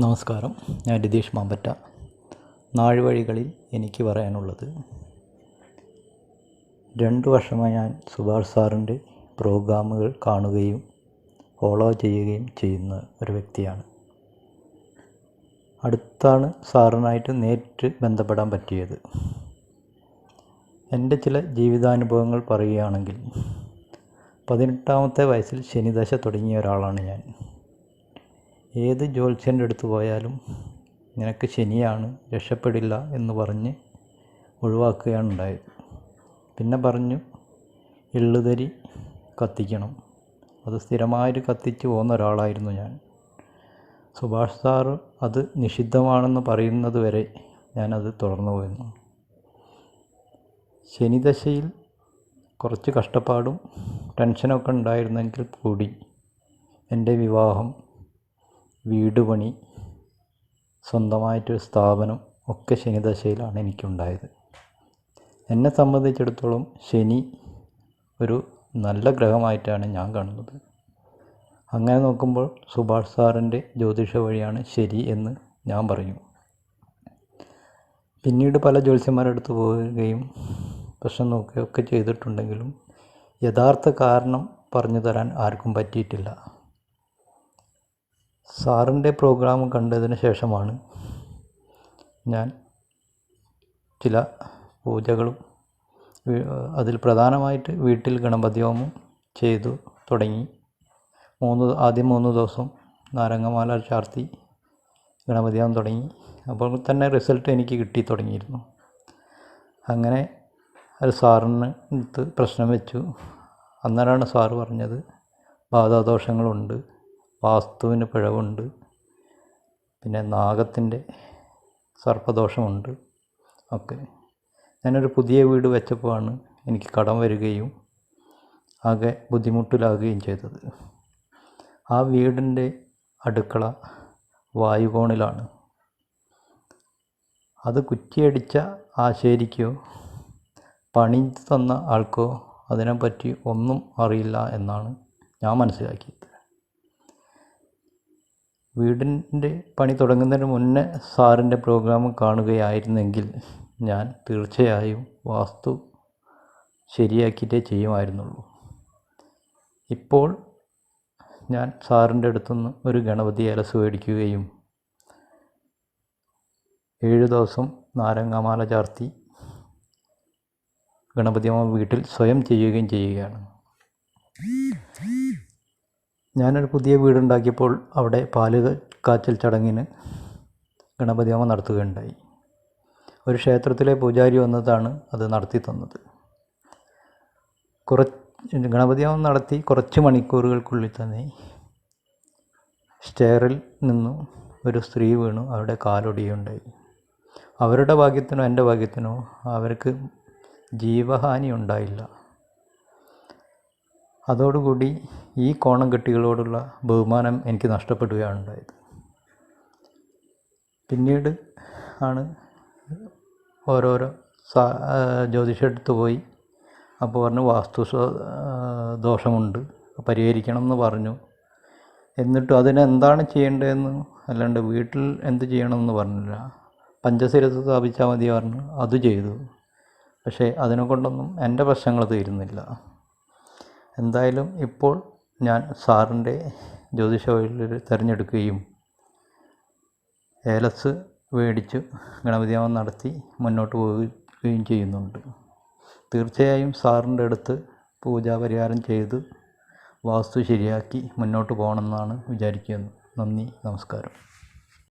നമസ്കാരം. ഞാൻ രതീഷ് മാമ്പറ്റ. നാളുവഴികളിൽ എനിക്ക് പറയാനുള്ളത്, 2 വർഷമായി ഞാൻ സുഭാഷ് സാറിൻ്റെ പ്രോഗ്രാമുകൾ കാണുകയും ഫോളോ ചെയ്യുകയും ചെയ്യുന്ന ഒരു വ്യക്തിയാണ്. അടുത്താണ് സാറിനായിട്ട് നേരിട്ട് ബന്ധപ്പെടാൻ പറ്റിയത്. എൻ്റെ ചില ജീവിതാനുഭവങ്ങൾ പറയുകയാണെങ്കിൽ, 18ാമത്തെ വയസ്സിൽ ശനിദശ തുടങ്ങിയ ഒരാളാണ് ഞാൻ. ഏത് ജ്യോത്സ്യൻ്റെ അടുത്ത് പോയാലും നിനക്ക് ശനിയാണ്, രക്ഷപ്പെടില്ല എന്ന് പറഞ്ഞ് ഒഴിവാക്കുകയാണ് ഉണ്ടായത്. പിന്നെ പറഞ്ഞു എള്ളുതരി കത്തിക്കണം. അത് സ്ഥിരമായിട്ട് കത്തിച്ച് പോകുന്ന ഒരാളായിരുന്നു ഞാൻ. സുഭാഷ് സാറ് അത് നിഷിദ്ധമാണെന്ന് പറയുന്നത് വരെ ഞാനത് തുടർന്നു പോയിരുന്നു. ശനിദശയിൽ കുറച്ച് കഷ്ടപ്പാടും ടെൻഷനൊക്കെ ഉണ്ടായിരുന്നെങ്കിൽ കൂടി എൻ്റെ വിവാഹം, വീട് പണി, സ്വന്തമായിട്ടൊരു സ്ഥാപനം ഒക്കെ ശനിദശയിലാണ് എനിക്കുണ്ടായത്. എന്നെ സംബന്ധിച്ചിടത്തോളം ശനി ഒരു നല്ല ഗ്രഹമായിട്ടാണ് ഞാൻ കാണുന്നത്. അങ്ങനെ നോക്കുമ്പോൾ സുഭാഷ് സാറിൻ്റെ ജ്യോതിഷ വഴിയാണ് ശരി എന്ന് ഞാൻ പറയും. പിന്നീട് പല ജ്യോത്സ്യന്മാരുടെ അടുത്ത് പോവുകയും പ്രശ്നം നോക്കുകയൊക്കെ ചെയ്തിട്ടുണ്ടെങ്കിലും യഥാർത്ഥ കാരണം പറഞ്ഞു തരാൻ ആർക്കും പറ്റിയിട്ടില്ല. സാറിൻ്റെ പ്രോഗ്രാം കണ്ടതിന് ശേഷമാണ് ഞാൻ ചില പൂജകളും, അതിൽ പ്രധാനമായിട്ട് വീട്ടിൽ ഗണപതി ഹോമം ചെയ്തു തുടങ്ങി. ആദ്യം 3 ദിവസം നാരങ്ങമാല ചാർത്തി ഗണപതി ഹോമം തുടങ്ങി. അപ്പോൾ തന്നെ റിസൾട്ട് എനിക്ക് കിട്ടി തുടങ്ങിയിരുന്നു. അങ്ങനെ അത് സാറിന് അടുത്ത് പ്രശ്നം വെച്ചു. അന്നേരമാണ് സാറ് പറഞ്ഞത് ബാധാദോഷങ്ങളുണ്ട്, വാസ്തുവിന് പിഴവുണ്ട്, പിന്നെ നാഗത്തിൻ്റെ സർപ്പദോഷമുണ്ട് ഒക്കെ. ഞാനൊരു പുതിയ വീട് വെച്ചപ്പോഴാണ് എനിക്ക് കടം വരികയും ആകെ ബുദ്ധിമുട്ടിലാകുകയും ചെയ്തത്. ആ വീടിൻ്റെ അടുക്കള വായുകോണിലാണ്. അത് കുറ്റിയടിച്ച ആശാരിക്കോ പണി തന്ന ആൾക്കോ അതിനെപ്പറ്റി ഒന്നും അറിയില്ല എന്നാണ് ഞാൻ മനസ്സിലാക്കിയത്. വീടിൻ്റെ പണി തുടങ്ങുന്നതിന് മുന്നേ സാറിൻ്റെ പ്രോഗ്രാം കാണുകയായിരുന്നെങ്കിൽ ഞാൻ തീർച്ചയായും വാസ്തു ശരിയാക്കിയിട്ടേ ചെയ്യുമായിരുന്നുള്ളൂ. ഇപ്പോൾ ഞാൻ സാറിൻ്റെ അടുത്തുനിന്ന് ഒരു ഗണപതി ഏലസ് മേടിക്കുകയും 7 ദിവസം നാരങ്ങാമാല ചാർത്തി ഗണപതി ഹോമം വീട്ടിൽ സ്വയം ചെയ്യുകയും ചെയ്യുകയാണ്. ഞാനൊരു പുതിയ വീടുണ്ടാക്കിയപ്പോൾ അവിടെ പാല് കാച്ചൽ ചടങ്ങിന് ഗണപതി ഹോമം നടത്തുകയുണ്ടായി. ഒരു ക്ഷേത്രത്തിലെ പൂജാരി വന്നതാണ് അത് നടത്തി തന്നത്. ഗണപതി ഹോമം നടത്തി കുറച്ച് മണിക്കൂറുകൾക്കുള്ളിൽ തന്നെ സ്റ്റെയറിൽ നിന്നും ഒരു സ്ത്രീ വീണു അവിടെ കാലൊടിയുണ്ടായി. അവരുടെ ഭാഗ്യത്തിനോ എൻ്റെ ഭാഗ്യത്തിനോ അവർക്ക് ജീവഹാനി ഉണ്ടായില്ല. അതോടുകൂടി ഈ കോണം കെട്ടികളോടുള്ള ബഹുമാനം എനിക്ക് നഷ്ടപ്പെടുകയാണ് ഉണ്ടായത്. പിന്നീട് ആണ് ഓരോരോ ജ്യോതിഷടുത്ത് പോയി. അപ്പോൾ പറഞ്ഞു വാസ്തു ദോഷമുണ്ട്, പരിഹരിക്കണം എന്ന് പറഞ്ഞു. എന്നിട്ടും അതിനെന്താണ് ചെയ്യേണ്ടതെന്ന് അല്ലാണ്ട് വീട്ടിൽ എന്ത് ചെയ്യണമെന്ന് പറഞ്ഞില്ല. പഞ്ചശീലത്ത് സ്ഥാപിച്ചാൽ മതി പറഞ്ഞു, അത് ചെയ്തു. പക്ഷേ അതിനെ കൊണ്ടൊന്നും എൻ്റെ പ്രശ്നങ്ങൾ തീരുന്നില്ല. എന്തായാലും ഇപ്പോൾ ഞാൻ സാറിൻ്റെ ജ്യോതിഷ വഴിയിൽ തിരഞ്ഞെടുക്കുകയും ഏലസ് മേടിച്ച് ഗണപതി ഹോമം നടത്തി മുന്നോട്ട് പോവുകയും ചെയ്യുന്നുണ്ട്. തീർച്ചയായും സാറിൻ്റെ അടുത്ത് പൂജാപരിഹാരം ചെയ്ത് വാസ്തു ശരിയാക്കി മുന്നോട്ട് പോകണമെന്നാണ് വിചാരിക്കുന്നത്. നന്ദി, നമസ്കാരം.